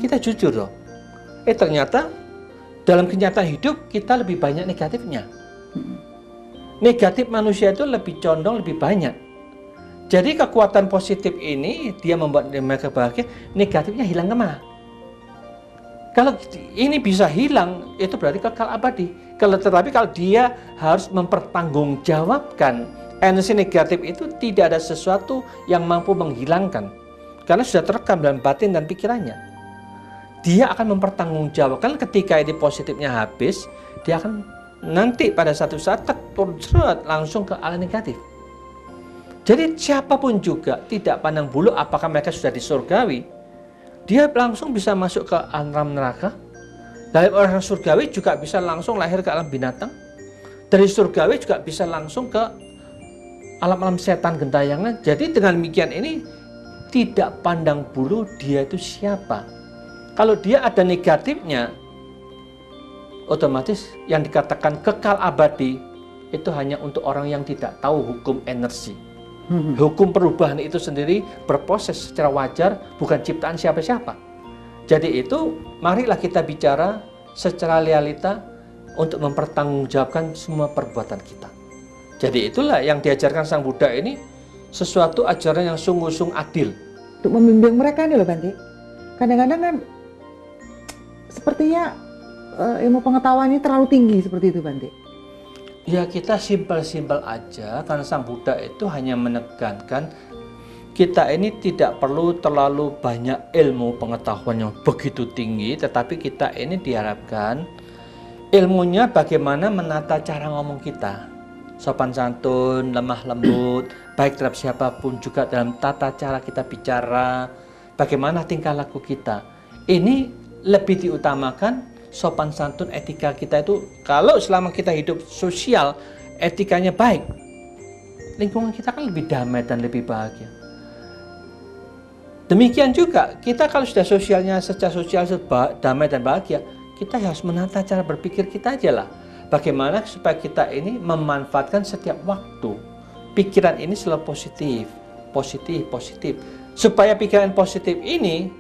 Kita jujur loh. Ternyata dalam kenyataan hidup kita lebih banyak negatifnya. Negatif manusia itu lebih condong lebih banyak. Jadi kekuatan positif ini dia membuat mereka bahagia, negatifnya hilang kemana? Kalau ini bisa hilang, itu berarti kekal abadi. Tetapi kalau dia harus mempertanggungjawabkan energi negatif itu, tidak ada sesuatu yang mampu menghilangkan. Karena sudah terekam dalam batin dan pikirannya. Dia akan mempertanggungjawabkan ketika ini positifnya habis, dia akan nanti pada satu saat langsung ke arah negatif. Jadi siapapun juga tidak pandang bulu apakah mereka sudah di surgawi, dia langsung bisa masuk ke alam neraka. Dari orang surgawi juga bisa langsung lahir ke alam binatang. Dari surgawi juga bisa langsung ke alam-alam setan gentayangan. Jadi dengan demikian ini tidak pandang bulu dia itu siapa. Kalau dia ada negatifnya, otomatis yang dikatakan kekal abadi itu hanya untuk orang yang tidak tahu hukum energi. Hukum perubahan itu sendiri berproses secara wajar, bukan ciptaan siapa-siapa. Jadi itu marilah kita bicara secara realita untuk mempertanggungjawabkan semua perbuatan kita. Jadi itulah yang diajarkan Sang Buddha ini, sesuatu ajaran yang sungguh-sungguh adil. Untuk membimbing mereka ini loh Bante. Kadang-kadang kan sepertinya ilmu pengetahuannya terlalu tinggi seperti itu Bante. Ya kita simpel-simpel aja, karena Sang Buddha itu hanya menekankan kita ini tidak perlu terlalu banyak ilmu pengetahuan yang begitu tinggi, tetapi kita ini diharapkan ilmunya bagaimana menata cara ngomong kita, sopan santun, lemah lembut, baik terhadap siapapun, juga dalam tata cara kita bicara, bagaimana tingkah laku kita. Ini lebih diutamakan sopan santun, etika kita itu. Kalau selama kita hidup sosial, etikanya baik, lingkungan kita kan lebih damai dan lebih bahagia. Demikian juga kita kalau sudah sosialnya secara sosial damai dan bahagia, kita harus menata cara berpikir kita aja lah. Bagaimana supaya kita ini memanfaatkan setiap waktu pikiran ini selalu positif, positif, positif. Supaya pikiran positif ini,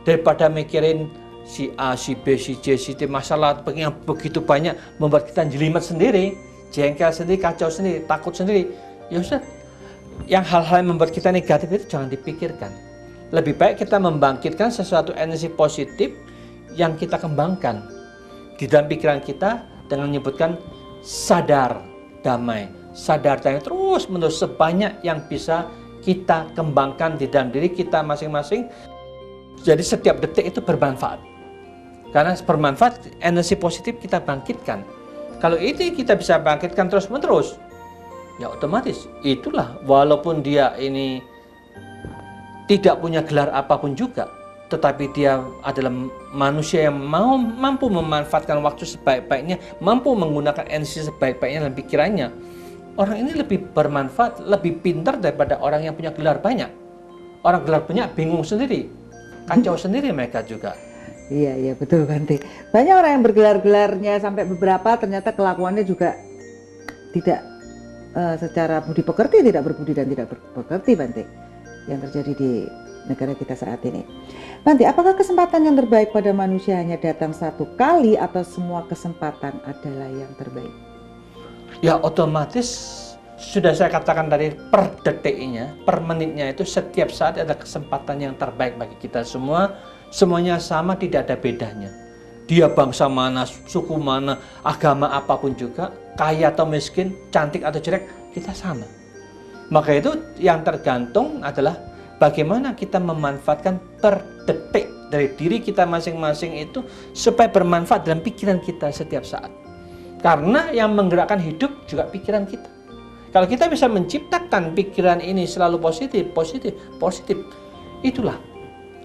daripada mikirin si A, si B, si C, si D, masalah yang begitu banyak membuat kita jelimet sendiri, jengkel sendiri, kacau sendiri, takut sendiri. Ya sudah, yang hal-hal yang membuat kita negatif itu jangan dipikirkan. Lebih baik kita membangkitkan sesuatu energi positif yang kita kembangkan di dalam pikiran kita dengan menyebutkan sadar damai. Sadar damai terus menerus sebanyak yang bisa kita kembangkan di dalam diri kita masing-masing. Jadi setiap detik itu bermanfaat. Karena bermanfaat, energi positif kita bangkitkan. Kalau itu kita bisa bangkitkan terus-menerus, ya otomatis itulah, walaupun dia ini tidak punya gelar apapun juga, tetapi dia adalah manusia yang mampu memanfaatkan waktu sebaik-baiknya, mampu menggunakan energi sebaik-baiknya dalam pikirannya. Orang ini lebih bermanfaat, lebih pintar daripada orang yang punya gelar banyak. Orang gelar banyak bingung sendiri, kacau sendiri mereka juga. Iya betul Bante. Banyak orang yang bergelar-gelarnya sampai beberapa ternyata kelakuannya juga tidak secara budi pekerti, tidak berbudi dan tidak berpekerti Bante, yang terjadi di negara kita saat ini. Bante, apakah kesempatan yang terbaik pada manusia hanya datang satu kali atau semua kesempatan adalah yang terbaik? Ya otomatis sudah saya katakan tadi, per detiknya, per menitnya itu setiap saat ada kesempatan yang terbaik bagi kita semua. Semuanya sama, tidak ada bedanya. Dia bangsa mana, suku mana, agama apapun juga, kaya atau miskin, cantik atau jelek, kita sama. Maka itu yang tergantung adalah bagaimana kita memanfaatkan per detik dari diri kita masing-masing itu supaya bermanfaat dalam pikiran kita setiap saat. Karena yang menggerakkan hidup juga pikiran kita. Kalau kita bisa menciptakan pikiran ini selalu positif, positif, positif, itulah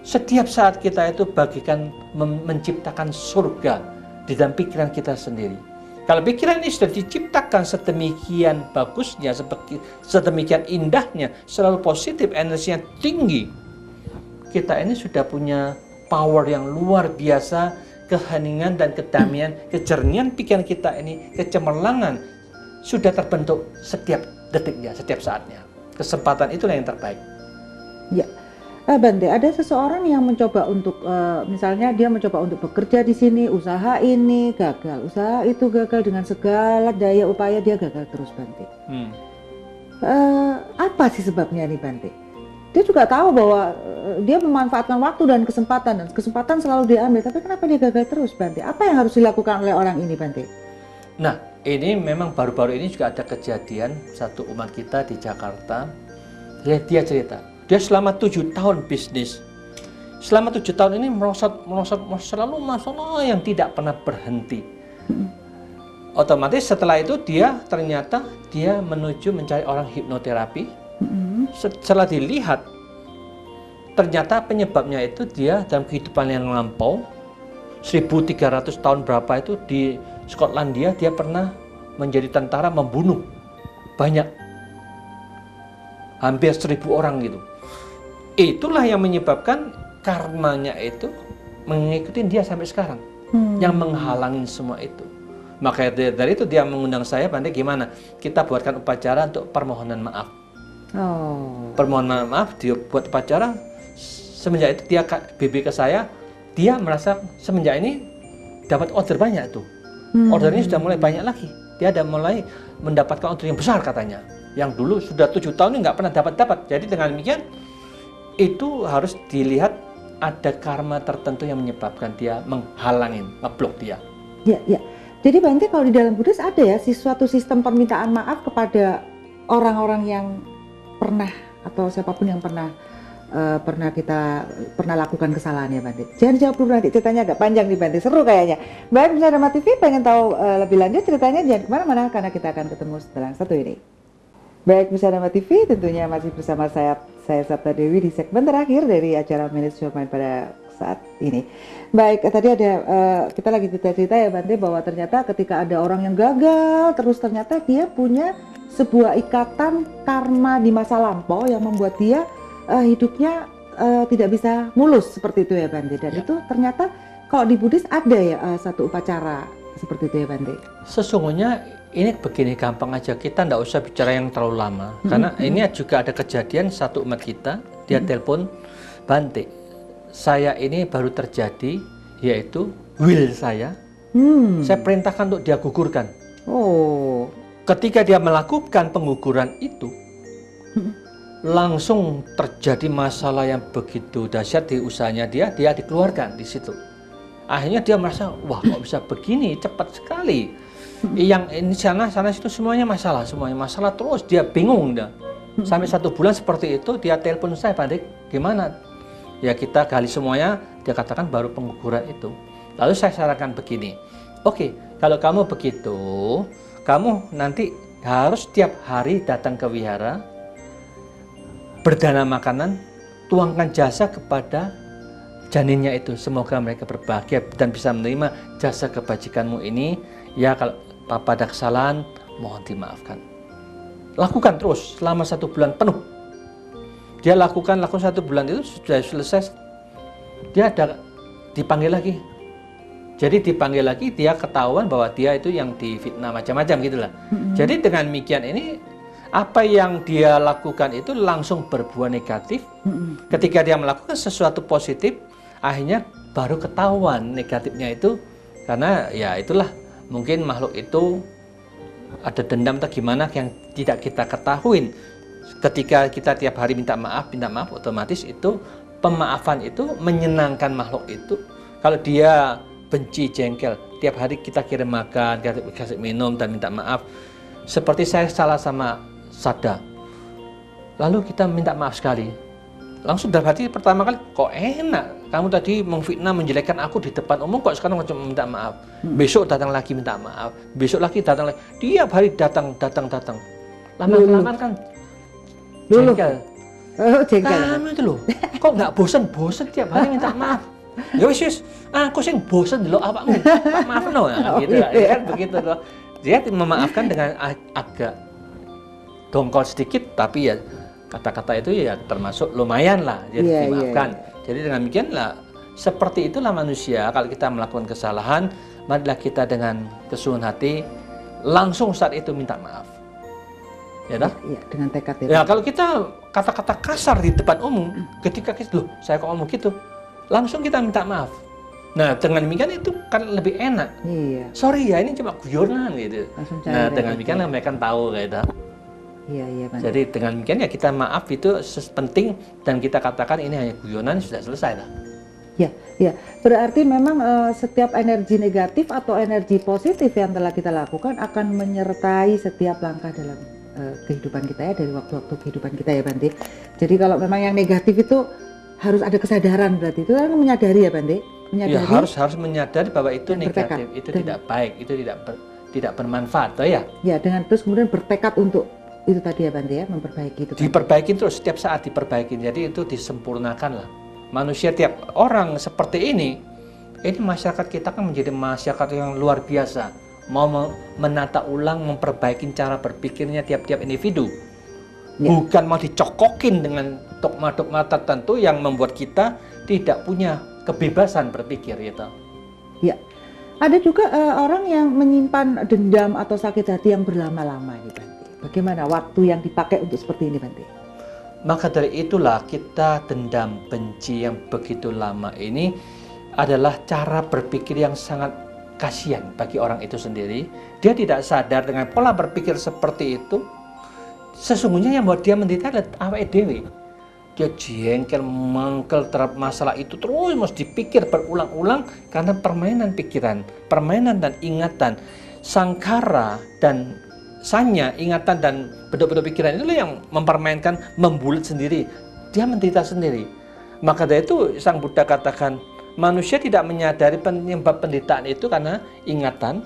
setiap saat kita itu bagikan menciptakan surga di dalam pikiran kita sendiri. Kalau pikiran ini sudah diciptakan sedemikian bagusnya, sedemikian indahnya, selalu positif, energinya tinggi, kita ini sudah punya power yang luar biasa, keheningan dan kedamaian, kejernihan pikiran kita ini, kecemerlangan sudah terbentuk setiap detiknya, setiap saatnya. Kesempatan itulah yang terbaik. Ya. Bante, ada seseorang yang mencoba untuk misalnya dia mencoba untuk bekerja di sini, usaha ini gagal, usaha itu gagal, dengan segala daya upaya dia gagal terus Bante. Apa sih sebabnya nih Bante? Dia juga tahu bahwa dia memanfaatkan waktu dan kesempatan selalu diambil, tapi kenapa dia gagal terus Bante? Apa yang harus dilakukan oleh orang ini Bante? Nah, ini memang baru-baru ini juga ada kejadian satu umat kita di Jakarta. Dia cerita. Dia selama 7 tahun bisnis. Selama 7 tahun ini merosot selalu masalah yang tidak pernah berhenti. Otomatis setelah itu ternyata dia menuju mencari orang hipnoterapi. Setelah dilihat, ternyata penyebabnya itu dia dalam kehidupan yang lampau, 1300 tahun berapa itu di Skotlandia, dia pernah menjadi tentara membunuh banyak, hampir 1000 orang gitu. Itulah yang menyebabkan karmanya itu mengikuti dia sampai sekarang, yang menghalangi semua itu. Maka dari itu dia mengundang saya, Bante, gimana kita buatkan upacara untuk permohonan maaf. Permohonan maaf, dia buat upacara. Semenjak itu dia BB ke saya, dia merasa semenjak ini dapat order banyak tuh. Ordernya sudah mulai banyak lagi. Dia ada mulai mendapatkan order yang besar katanya. Yang dulu sudah 7 tahun ini nggak pernah dapat. Jadi dengan demikian, itu harus dilihat ada karma tertentu yang menyebabkan dia menghalangin, ngeblok dia. Ya. Jadi Bante, kalau di dalam Buddhis ada ya suatu sistem permintaan maaf kepada orang-orang yang pernah atau siapapun yang pernah lakukan kesalahan ya Bante. Jangan jawab dulu, nanti ceritanya agak panjang nih Bante, seru kayaknya. Baik, Pemirsa Dharma TV pengen tahu lebih lanjut ceritanya, jangan kemana-mana karena kita akan ketemu setelah satu ini. Baik, Pemirsa Dharma TV, tentunya masih bersama saya Sabta Dewi di segmen terakhir dari acara Manage Your Mind pada saat ini. Baik, tadi ada kita lagi cerita-cerita ya Bante, bahwa ternyata ketika ada orang yang gagal terus, ternyata dia punya sebuah ikatan karma di masa lampau yang membuat dia hidupnya tidak bisa mulus seperti itu ya Bante. Dan itu ternyata kalau di Buddhis ada ya satu upacara seperti itu ya Bante. Sesungguhnya Ini begini gampang aja, kita nggak usah bicara yang terlalu lama. Karena ini juga ada kejadian satu umat kita, dia telepon, Bante, saya ini baru terjadi, yaitu will saya perintahkan untuk dia gugurkan. Oh. Ketika dia melakukan pengguguran itu, langsung terjadi masalah yang begitu dahsyat di usahanya dia dikeluarkan di situ. Akhirnya dia merasa, wah kok bisa begini, cepat sekali. Yang ini sana situ semuanya masalah terus, dia bingung dah. Sampai 1 bulan seperti itu, dia telepon saya, Pak, gimana? Ya kita gali semuanya, dia katakan baru pengguguran itu. Lalu saya sarankan begini, oke, kalau kamu begitu, kamu nanti harus tiap hari datang ke wihara, berdana makanan, tuangkan jasa kepada janinnya itu. Semoga mereka berbahagia dan bisa menerima jasa kebajikanmu ini. Ya kalau Papa ada kesalahan, mohon dimaafkan. Lakukan terus selama 1 bulan penuh. Dia lakukan 1 bulan itu sudah selesai. Dia ada dipanggil lagi. Jadi dipanggil lagi, dia ketahuan bahwa dia itu yang difitnah macam-macam gitulah. Jadi dengan demikian ini, apa yang dia lakukan itu langsung berbuah negatif. Ketika dia melakukan sesuatu positif, akhirnya baru ketahuan negatifnya itu. Karena ya itulah, mungkin makhluk itu ada dendam atau gimana yang tidak kita ketahuin. Ketika kita tiap hari minta maaf, otomatis itu pemaafan itu menyenangkan makhluk itu. Kalau dia benci, jengkel, tiap hari kita kirim makan, kasih minum dan minta maaf. Seperti saya salah sama Sada, lalu kita minta maaf sekali, langsung dalam hati pertama kali, kok enak kamu tadi memfitnah, menjelekkan aku di depan umum, kok sekarang cuma minta maaf. Besok datang lagi minta maaf, besok lagi datang lagi, tiap hari datang. Lama-kelamaan kan jengkel. Kamu itu loh, kok nggak bosan tiap hari minta maaf. Ya wis, aku sing bosan loh awakmu, maaf no, gitu kan begitu loh. Dia memaafkan dengan agak dongkol sedikit, tapi ya kata-kata itu ya termasuk lumayan lah, jadi dimaafkan. Jadi dengan demikian lah, seperti itulah manusia. Kalau kita melakukan kesalahan, marilah kita dengan kesungguhan hati langsung saat itu minta maaf. Ya dah? Ya, dengan tekad itu. Ya kalau kita kata-kata kasar di depan umum, ketika kita, loh saya kok ngomong gitu, langsung kita minta maaf. Nah dengan demikian itu kan lebih enak. Iya. Sorry ya, ini cuma guyonan gitu. Nah dengan demikian mereka tahu kayak itu. Iya, jadi dengan demikian ya kita maaf itu penting, dan kita katakan ini hanya guyonan, sudah selesai lah. Ya, berarti memang setiap energi negatif atau energi positif yang telah kita lakukan akan menyertai setiap langkah dalam kehidupan kita ya, dari waktu-waktu kehidupan kita ya Bante. Jadi kalau memang yang negatif itu harus ada kesadaran, berarti itu kan menyadari ya Bante? Menyadari, ya harus menyadari bahwa itu negatif, itu tidak baik, itu tidak bermanfaat, toh ya? Ya, dengan terus kemudian bertekad untuk itu tadi ya Bante ya, memperbaiki itu. Diperbaiki terus, setiap saat diperbaiki, jadi itu disempurnakan lah. Manusia tiap orang seperti ini masyarakat kita kan menjadi masyarakat yang luar biasa. Mau menata ulang, memperbaiki cara berpikirnya tiap-tiap individu. Bukan mau dicokokin dengan dogma-dogma tertentu yang membuat kita tidak punya kebebasan berpikir gitu. Ya. Ada juga orang yang menyimpan dendam atau sakit hati yang berlama-lama ini Bante. Bagaimana waktu yang dipakai untuk seperti ini Bante? Maka dari itulah kita dendam, benci yang begitu lama ini adalah cara berpikir yang sangat kasihan bagi orang itu sendiri. Dia tidak sadar dengan pola berpikir seperti itu. Sesungguhnya yang buat dia menderita adalah awake dhewe. Dia jengkel, mangkel terhadap masalah itu terus mesti dipikir berulang-ulang karena permainan pikiran, permainan dan ingatan, sangkara dan sanya, ingatan dan bentuk-bentuk pikiran itulah yang mempermainkan, membulat sendiri. Dia menderita sendiri. Maka dari itu Sang Buddha katakan, manusia tidak menyadari penyebab penderitaan itu karena ingatan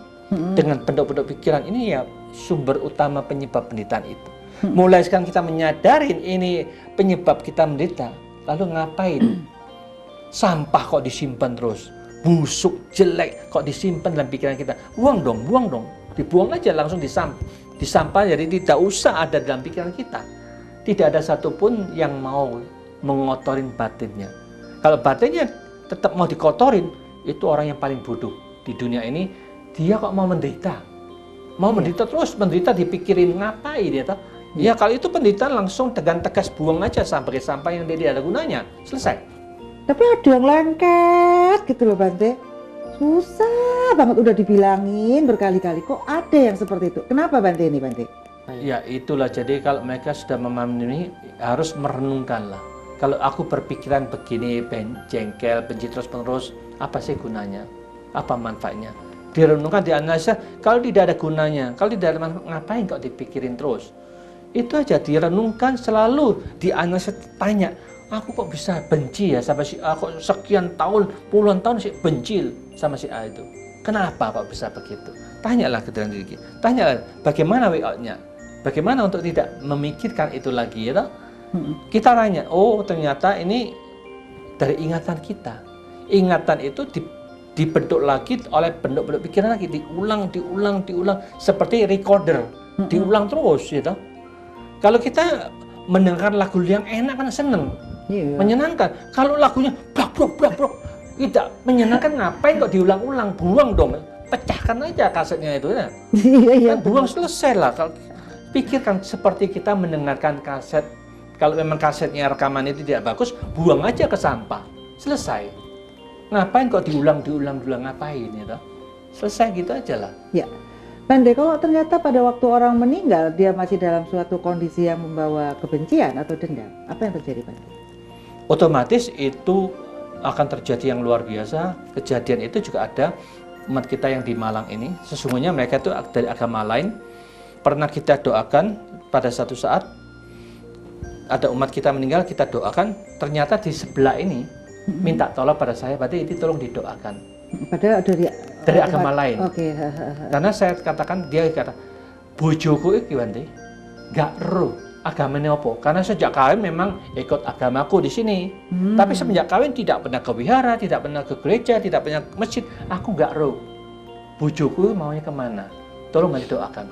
dengan bentuk-bentuk pikiran ini ya sumber utama penyebab penderitaan itu. Mulai sekarang kita menyadari ini penyebab kita menderita, lalu ngapain? Sampah kok disimpan terus, busuk, jelek kok disimpan dalam pikiran kita. Buang dong, dibuang aja langsung disampah, jadi tidak usah ada dalam pikiran kita. Tidak ada satupun yang mau mengotorin batinnya. Kalau batinnya tetap mau dikotorin, itu orang yang paling bodoh di dunia ini. Dia kok mau menderita? Mau menderita terus, menderita dipikirin ngapain ya toh? Ya kalau itu penderitaan langsung tegan tegas buang aja sampai sampah yang dia tidak ada gunanya. Selesai. Tapi ada yang lengket gitu loh Bante. Susah banget udah dibilangin berkali-kali kok ada yang seperti itu. Kenapa Bante ini Bante? Ya itulah, jadi kalau mereka sudah memahami harus merenungkan lah. Kalau aku berpikiran begini, jengkel, benci terus-menerus, apa sih gunanya? Apa manfaatnya? Direnungkan, dianalisa, kalau tidak ada gunanya, kalau tidak ada manfaat, ngapain kok dipikirin terus? Itu aja, direnungkan selalu, dianalisa, tanya, aku kok bisa benci ya sama si A, kok sekian tahun, puluhan tahun sih benci sama si A itu. Kenapa kok bisa begitu? Tanyalah ke dalam diri kita, tanyalah bagaimana way out-nya, bagaimana untuk tidak memikirkan itu lagi ya toh? Kita tanya, oh ternyata ini dari ingatan kita. Ingatan itu dibentuk lagi oleh bentuk-bentuk pikiran lagi, diulang seperti recorder, diulang terus gitu. Kalau kita mendengar lagu yang enak kan seneng, menyenangkan. Kalau lagunya blak, tidak menyenangkan, ngapain kok diulang-ulang? Buang dong, pecahkan aja kasetnya itu ya. Kan buang, selesai lah. Kalau pikirkan seperti kita mendengarkan kaset, kalau memang kasetnya rekaman itu tidak bagus, buang aja ke sampah, selesai. Ngapain kok diulang ngapain ya? Selesai gitu aja lah. Ya, Bante, kalau ternyata pada waktu orang meninggal dia masih dalam suatu kondisi yang membawa kebencian atau dendam, apa yang terjadi Bante? Otomatis itu akan terjadi yang luar biasa. Kejadian itu juga ada umat kita yang di Malang ini. Sesungguhnya mereka itu dari agama lain. Pernah kita doakan pada satu saat ada umat kita meninggal, kita doakan, ternyata di sebelah ini minta tolong pada saya, berarti itu tolong didoakan. Padahal dari agama lain. Oke. Karena saya katakan, dia kata, bojoku iki Bante, gak ero agamanya apa? Karena sejak kawin memang ikut agamaku di sini. Tapi semenjak kawin tidak pernah ke wihara, tidak pernah ke gereja, tidak pernah ke masjid. Aku gak ero. Bojoku maunya kemana? Tolong didoakan.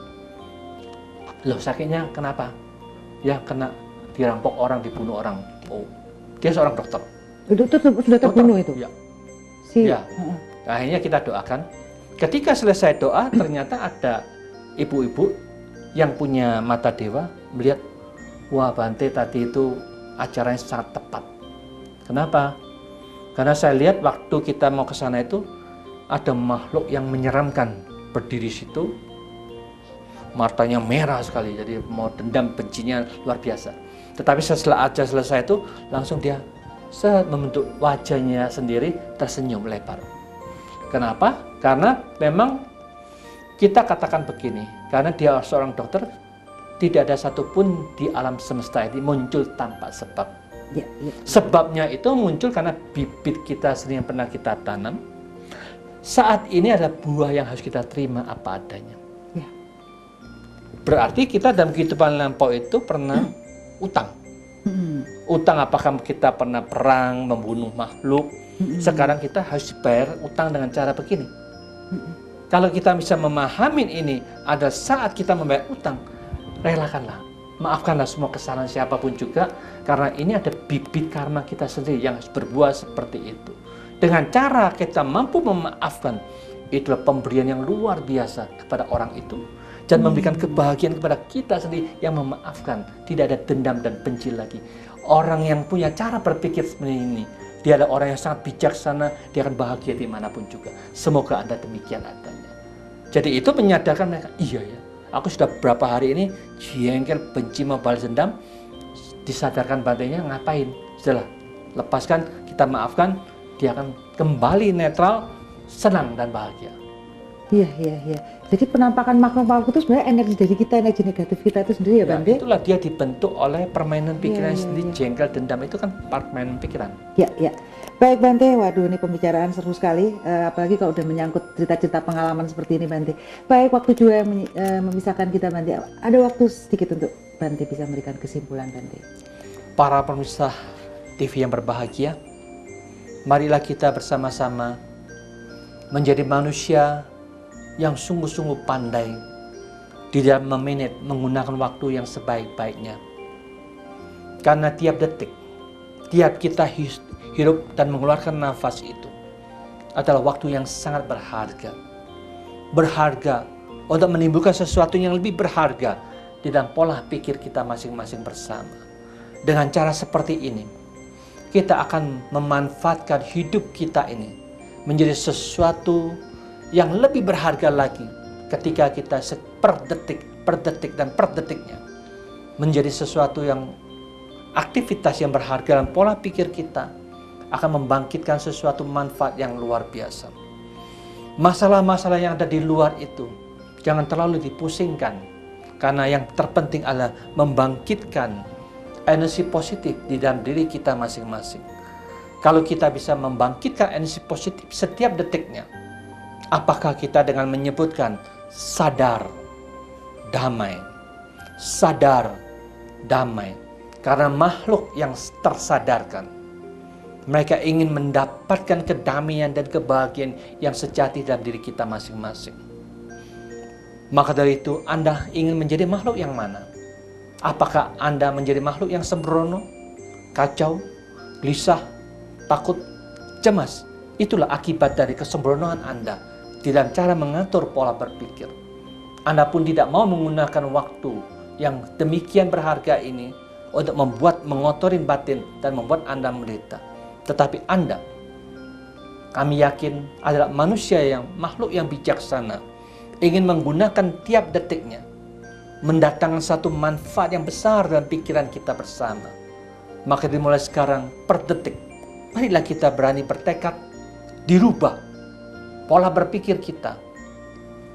Loh, sakitnya kenapa? Ya kena dirampok orang, dibunuh orang. Oh, dia seorang dokter. Itu sudah terbunuh itu? Ya. Ya. Akhirnya kita doakan. Ketika selesai doa, ternyata ada ibu-ibu yang punya mata dewa melihat, wah Bante tadi itu acaranya sangat tepat. Kenapa? Karena saya lihat waktu kita mau ke sana itu ada makhluk yang menyeramkan berdiri situ, matanya merah sekali, jadi mau dendam, bencinya luar biasa. Tetapi setelah acara selesai itu langsung dia membentuk wajahnya sendiri tersenyum lebar. Kenapa? Karena memang kita katakan begini, karena dia seorang dokter, tidak ada satupun di alam semesta ini muncul tanpa sebab. Ya. Sebabnya itu muncul karena bibit kita sendiri yang pernah kita tanam. Saat ini ada buah yang harus kita terima apa adanya. Ya. Berarti kita dalam kehidupan lampau itu pernah utang. Utang, apakah kita pernah perang, membunuh makhluk? Sekarang kita harus bayar utang dengan cara begini. Kalau kita bisa memahami ini, ada saat kita membayar utang, relakanlah, maafkanlah semua kesalahan siapapun juga, karena ini ada bibit karma kita sendiri yang harus berbuah seperti itu. Dengan cara kita mampu memaafkan, itulah pemberian yang luar biasa kepada orang itu, dan memberikan kebahagiaan kepada kita sendiri yang memaafkan. Tidak ada dendam dan benci lagi. Orang yang punya cara berpikir seperti ini, dia adalah orang yang sangat bijaksana, dia akan bahagia dimanapun juga. Semoga Anda demikian adanya. Jadi itu menyadarkan mereka, iya ya, aku sudah berapa hari ini jengkel, benci, mau balas dendam. Disadarkan Bantenya, ngapain? Setelah lepaskan, kita maafkan, dia akan kembali netral, senang dan bahagia. Iya. Jadi penampakan makhluk-makhluk itu sebenarnya energi dari kita, energi negatif kita itu sendiri ya Bante? Itulah dia dibentuk oleh permainan pikiran sendiri. Jengkel, dendam itu kan permainan pikiran. Ya. Baik Bante, waduh ini pembicaraan seru sekali, apalagi kalau udah menyangkut cerita-cerita pengalaman seperti ini Bante. Baik, waktu juga yang memisahkan kita Bante. Ada waktu sedikit untuk Bante bisa memberikan kesimpulan Bante. Para pemirsa TV yang berbahagia, marilah kita bersama-sama menjadi manusia yang sungguh-sungguh pandai di dalam memanage, menggunakan waktu yang sebaik-baiknya. Karena tiap detik, tiap kita hidup dan mengeluarkan nafas itu adalah waktu yang sangat berharga. Berharga untuk menimbulkan sesuatu yang lebih berharga di dalam pola pikir kita masing-masing bersama. Dengan cara seperti ini, kita akan memanfaatkan hidup kita ini menjadi sesuatu yang lebih berharga lagi ketika kita per detik dan per detiknya menjadi sesuatu yang aktivitas yang berharga dan pola pikir kita akan membangkitkan sesuatu manfaat yang luar biasa. Masalah-masalah yang ada di luar itu jangan terlalu dipusingkan, karena yang terpenting adalah membangkitkan energi positif di dalam diri kita masing-masing. Kalau kita bisa membangkitkan energi positif setiap detiknya, apakah kita dengan menyebutkan sadar, damai, sadar, damai, karena makhluk yang tersadarkan, mereka ingin mendapatkan kedamaian dan kebahagiaan yang sejati dalam diri kita masing-masing. Maka dari itu, Anda ingin menjadi makhluk yang mana? Apakah Anda menjadi makhluk yang sembrono, kacau, gelisah, takut, cemas? Itulah akibat dari kesembronoan Anda di dalam cara mengatur pola berpikir. Anda pun tidak mau menggunakan waktu yang demikian berharga ini untuk mengotorin batin dan membuat Anda menderita. Tetapi Anda, kami yakin, adalah manusia yang makhluk yang bijaksana, ingin menggunakan tiap detiknya mendatangkan satu manfaat yang besar dalam pikiran kita bersama. Maka dimulai sekarang, per detik, marilah kita berani bertekad, dirubah pola berpikir kita,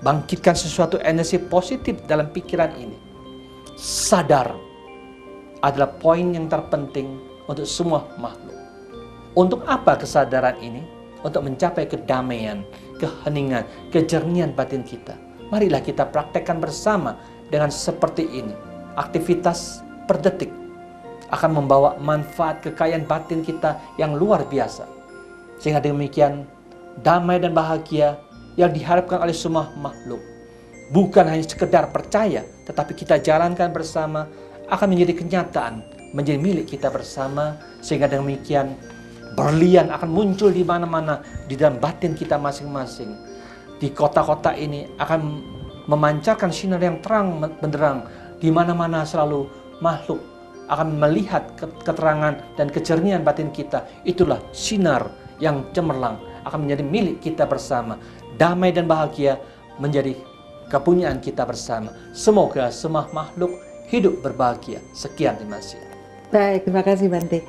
bangkitkan sesuatu energi positif dalam pikiran ini. Sadar adalah poin yang terpenting untuk semua makhluk. Untuk apa kesadaran ini? Untuk mencapai kedamaian, keheningan, kejernihan batin kita. Marilah kita praktekkan bersama dengan seperti ini. Aktivitas per detik akan membawa manfaat kekayaan batin kita yang luar biasa. Sehingga demikian, damai dan bahagia yang diharapkan oleh semua makhluk bukan hanya sekedar percaya, tetapi kita jalankan bersama, akan menjadi kenyataan, menjadi milik kita bersama. Sehingga demikian, berlian akan muncul di mana-mana di dalam batin kita masing-masing. Di kota-kota ini akan memancarkan sinar yang terang benderang. Di mana-mana selalu makhluk akan melihat keterangan dan kejernihan batin kita. Itulah sinar yang cemerlang, akan menjadi milik kita bersama. Damai dan bahagia menjadi kepunyaan kita bersama. Semoga semua makhluk hidup berbahagia. Sekian, terima kasih. Baik, terima kasih Bante.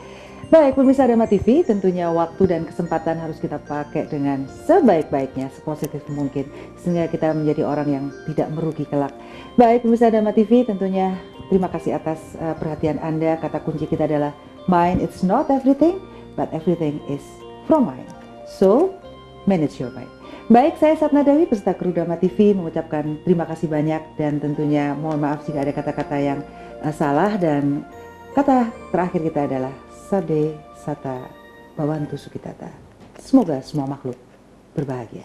Baik, pemirsa Dharma TV, tentunya waktu dan kesempatan harus kita pakai dengan sebaik-baiknya, sepositif mungkin, sehingga kita menjadi orang yang tidak merugi kelak. Baik, pemirsa Dharma TV, tentunya terima kasih atas perhatian Anda. Kata kunci kita adalah mind it's not everything, but everything is from mind. So, manage your mind. Baik, saya Satna Dewi, peserta kru Dharma TV, mengucapkan terima kasih banyak dan tentunya mohon maaf jika ada kata-kata yang salah, dan kata terakhir kita adalah Sade Sata Bawantu Sukitata. Semoga semua makhluk berbahagia.